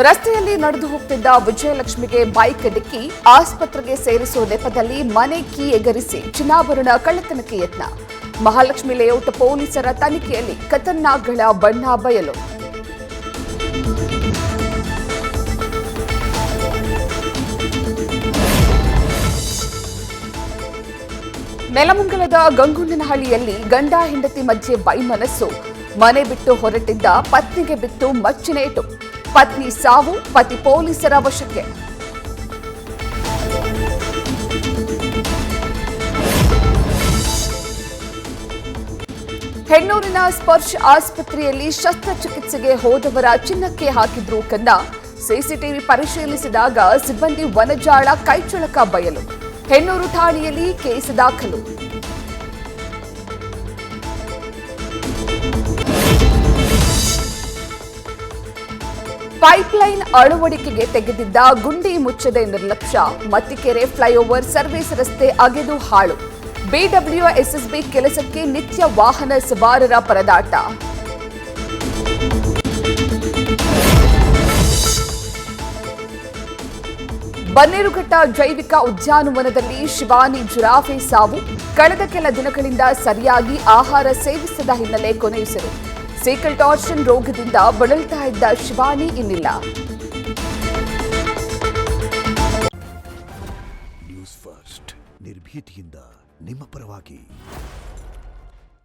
ರಸ್ತೆಯಲ್ಲಿ ನಡೆದು ಹೋಗ್ತಿದ್ದ ವಿಜಯಲಕ್ಷ್ಮಿಗೆ ಬೈಕ್ ಡಿಕ್ಕಿ, ಆಸ್ಪತ್ರೆಗೆ ಸೇರಿಸುವ ನೆಪದಲ್ಲಿ ಮನೆ ಕೀ ಎಗರಿಸಿ ಚಿನ್ನಾಭರಣ ಕಳ್ಳತನಕ್ಕೆ ಯತ್ನ. ಮಹಾಲಕ್ಷ್ಮಿ ಲೇಔಟ್ ಪೊಲೀಸರ ತನಿಖೆಯಲ್ಲಿ ಖತರ್ನಾಕ್ಗಳ ಬಣ್ಣ ಬಯಲು. ನೆಲಮಂಗಲದ ಗಂಗುಂಡನಹಳ್ಳಿಯಲ್ಲಿ ಗಂಡ ಹೆಂಡತಿ ಮಧ್ಯೆ ವೈಮನಸ್ಸು. ಮನೆ ಬಿಟ್ಟು ಹೊರಟಿದ್ದ ಪತ್ನಿಗೆ ಬಿತ್ತು ಮಚ್ಚಿನೇಟು. ಪತ್ನಿ ಸಾವು, ಪತಿ ಪೊಲೀಸರ ವಶಕ್ಕೆ. ಹೆಣ್ಣೂರಿನ ಸ್ಪರ್ಶ್ ಆಸ್ಪತ್ರೆಯಲ್ಲಿ ಶಸ್ತ್ರಚಿಕಿತ್ಸೆಗೆ ಹೋದವರ ಚಿನ್ನಕ್ಕೆ ಹಾಕಿದ್ರು ಕನ್ನ. ಸಿಸಿಟಿವಿ ಪರಿಶೀಲಿಸಿದಾಗ ಸಿಬ್ಬಂದಿ ವನಜಾಳ ಕೈಚಳಕ ಬಯಲು. ಹೆಣ್ಣೂರು ಠಾಣೆಯಲ್ಲಿ ಕೇಸ್ ದಾಖಲು. ಪೈಪ್ಲೈನ್ ಅಳವಡಿಕೆಗೆ ತೆಗೆದಿದ್ದ ಗುಂಡಿ ಮುಚ್ಚದೆ ನಿರ್ಲಕ್ಷ್ಯ. ಮತ್ತಿಕೆರೆ ಫ್ಲೈಓವರ್ ಸರ್ವಿಸ್ ರಸ್ತೆ ಅಗೆದು ಹಾಳು. ಬಿಡಬ್ಲ್ಯೂಎಸ್ಎಸ್ಬಿ ಕೆಲಸಕ್ಕೆ ನಿತ್ಯ ವಾಹನ ಸವಾರರ ಪರದಾಟ. ಬನ್ನೇರುಘಟ್ಟ ಜೈವಿಕ ಉದ್ಯಾನವನದಲ್ಲಿ ಶಿವಾನಿ ಜಿರಾಫೆ ಸಾವು. ಕಳೆದ ಕೆಲ ದಿನಗಳಿಂದ ಸರಿಯಾಗಿ ಆಹಾರ ಸೇವಿಸದ ಹಿನ್ನೆಲೆ ಕೊನೆಯುಸಿರು. ಸೀಕಲ್ ಟಾರ್ಷನ್ ರೋಗದಿಂದ ಬಳಲ್ತಾ ಇದ್ದ ಶಿವಾನಿ ಇನ್ನಿಲ್ಲ. ನ್ಯೂಸ್ ಫಸ್ಟ್ ನಿರ್ಭೀತಿಯಿಂದ ನಿಮ್ಮ ಪರವಾಗಿ.